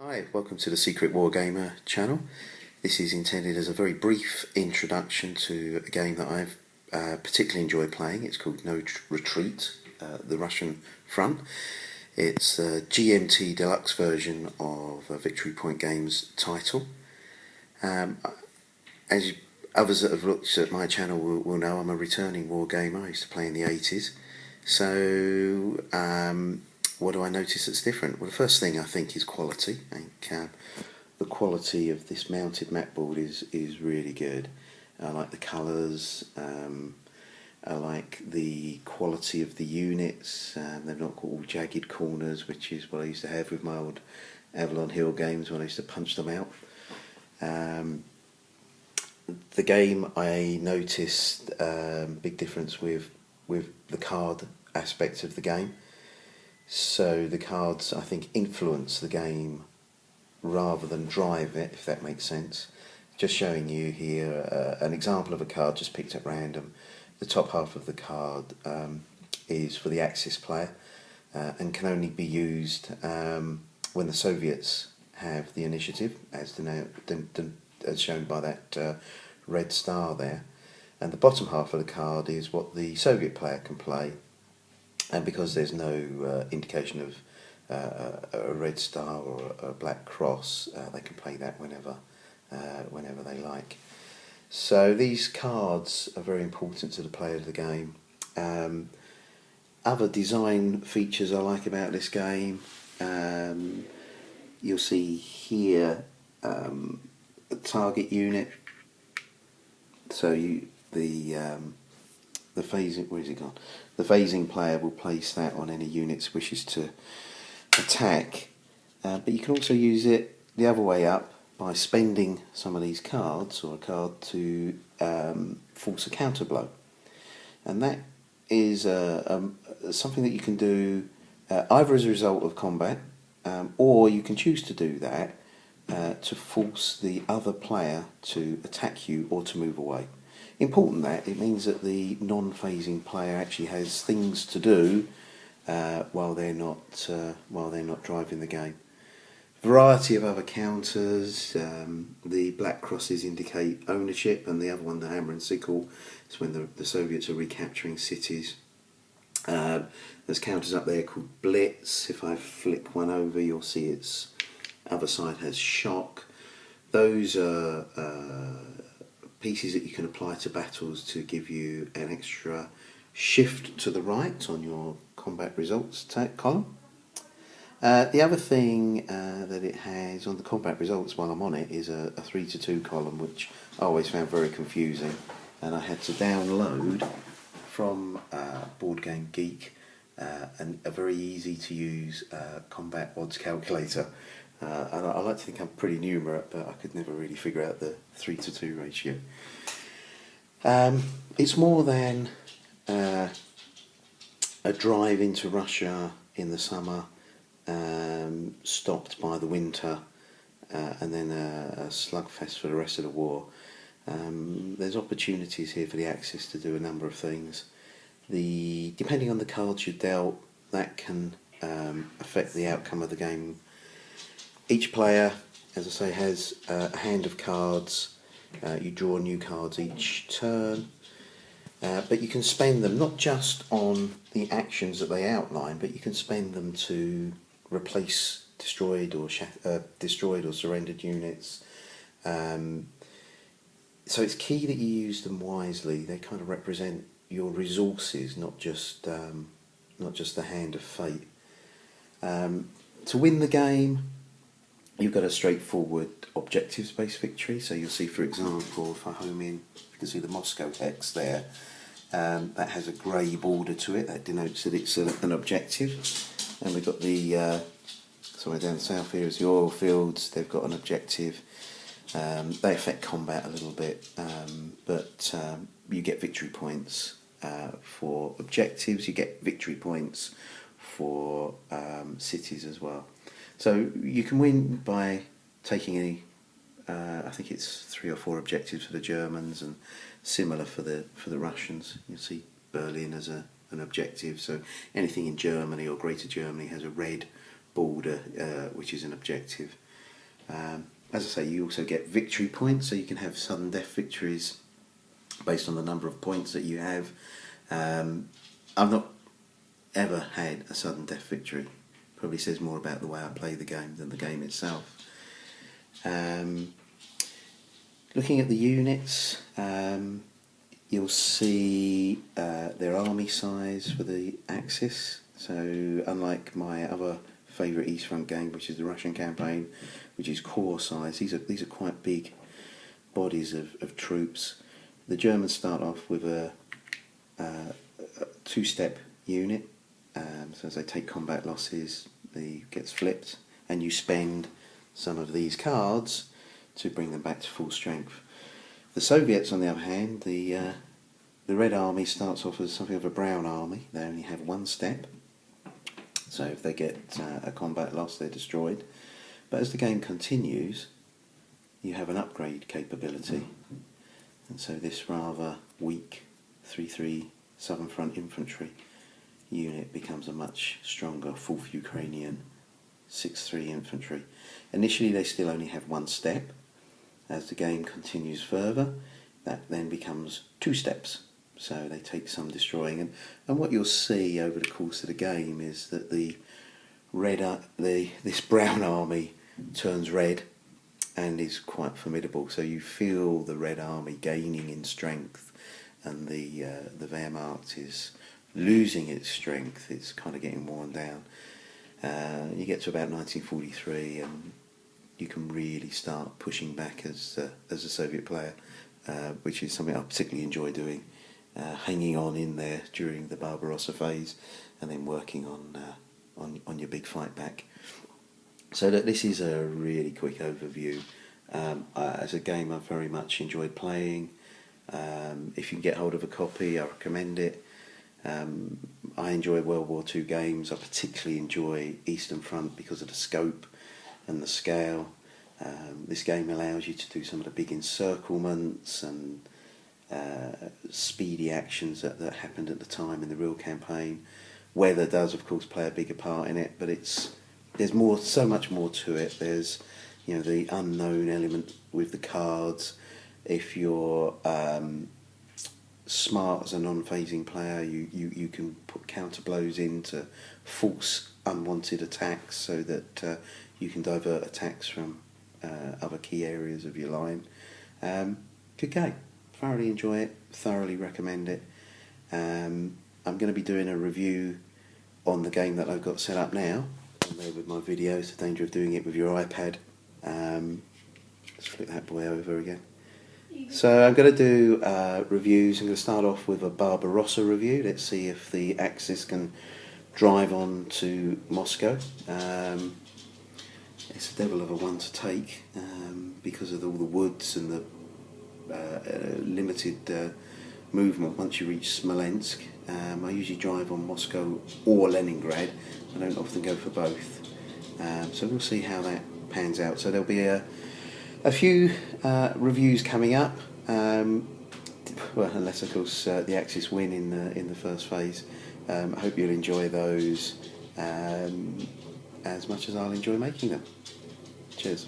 Hi, welcome to the Secret Wargamer channel. This is intended as a very brief introduction to a game that I've particularly enjoyed playing. It's called No Retreat, the Russian Front. It's a GMT Deluxe version of Victory Point Games' title. Others that have looked at my channel will know I'm a returning wargamer. I used to play in the 80s. So what do I notice that's different? Well, the first thing I think is quality. I think the quality of this mounted mat board is really good. I like the colours. I like the quality of the units. They've not got all jagged corners, which is what I used to have with my old Avalon Hill games when I used to punch them out. The game, I noticed big difference with the card aspect of the game. So the cards, I think, influence the game rather than drive it, if that makes sense. Just showing you here an example of a card just picked at random. The top half of the card is for the Axis player and can only be used when the Soviets have the initiative, as shown by that red star there. And the bottom half of the card is what the Soviet player can play. And because there's no indication of a red star or a black cross, they can play that whenever they like. So these cards are very important to the play of the game. Other design features I like about this game, you'll see here a target unit. So the phasing, where is it gone? The phasing player will place that on any units wishes to attack, but you can also use it the other way up by spending some of these cards or a card to force a counter blow, and that is something that you can do either as a result of combat, or you can choose to do that to force the other player to attack you or to move away. Important that it means that the non-phasing player actually has things to do while they're not driving the game. Variety of other counters. The black crosses indicate ownership, and the other one, the hammer and sickle, is when the Soviets are recapturing cities. There's counters up there called Blitz. If I flick one over, you'll see its other side has shock. Those are pieces that you can apply to battles to give you an extra shift to the right on your combat results column. The other thing that it has on the combat results while I'm on it is a 3-2 column, which I always found very confusing, and I had to download from Board Game Geek and a very easy to use combat odds calculator. And I like to think I'm pretty numerate, but I could never really figure out the 3-2 ratio. It's more than a drive into Russia in the summer, stopped by the winter, and then a slugfest for the rest of the war. There's opportunities here for the Axis to do a number of things. Depending on the cards you're dealt, that can affect the outcome of the game. Each player, as I say, has a hand of cards. You draw new cards each turn, but you can spend them not just on the actions that they outline, but you can spend them to replace destroyed or surrendered units. So it's key that you use them wisely. They kind of represent your resources, not just the hand of fate. To win the game, you've got a straightforward objectives-based victory. So you'll see, for example, if I home in, you can see the Moscow hex there. That has a grey border to it. That denotes that it's an objective. And we've got somewhere down south here is the oil fields. They've got an objective. They affect combat a little bit, but you get victory points for objectives. You get victory points for cities as well. So you can win by taking I think it's 3 or 4 objectives for the Germans, and similar for the Russians. You'll see Berlin as an objective. So anything in Germany or Greater Germany has a red border, which is an objective. As I say, you also get victory points, so you can have sudden death victories based on the number of points that you have. I've not ever had a sudden death victory. Probably says more about the way I play the game than the game itself. Looking at the units, you'll see their army size for the Axis. So unlike my other favourite East Front game, which is the Russian campaign, which is corps size, these are quite big bodies of troops. The Germans start off with a two-step unit, so as they take combat losses, it gets flipped, and you spend some of these cards to bring them back to full strength. The Soviets, on the other hand, the Red Army starts off as something of a brown army. They only have one step, so if they get a combat loss, they're destroyed. But as the game continues, you have an upgrade capability, and so this rather weak 3-3 Southern Front infantry unit becomes a much stronger 4th Ukrainian 6-3 infantry. Initially they still only have one step. As the game continues further, that then becomes 2 steps. So they take some destroying, and what you'll see over the course of the game is that this brown army turns red and is quite formidable. So you feel the Red Army gaining in strength, and the Wehrmacht is losing its strength. It's kind of getting worn down. You get to about 1943, and you can really start pushing back as a Soviet player, which is something I particularly enjoy doing. Hanging on in there during the Barbarossa phase, and then working on your big fight back. So that this is a really quick overview. As a game, I've very much enjoyed playing. If you can get hold of a copy, I recommend it. I enjoy World War II games. I particularly enjoy Eastern Front because of the scope and the scale. This game allows you to do some of the big encirclements and speedy actions that happened at the time in the real campaign. Weather does, of course, play a bigger part in it, but there's so much more to it. There's the unknown element with the cards. If you're smart as a non-phasing player, you can put counter blows in to force unwanted attacks, so that you can divert attacks from other key areas of your line. Good game. Thoroughly enjoy it, thoroughly recommend it. I'm going to be doing a review on the game that I've got set up now. I'm there with my videos, the danger of doing it with your iPad. Let's flip that boy over again. So I'm going to do reviews. I'm going to start off with a Barbarossa review. Let's see if the Axis can drive on to Moscow. It's a devil of a one to take because of all the woods and the limited movement once you reach Smolensk. I usually drive on Moscow or Leningrad. I don't often go for both. So we'll see how that pans out. So there'll be a few reviews coming up. Well, unless of course the Axis win in the first phase. I hope you'll enjoy those as much as I'll enjoy making them. Cheers.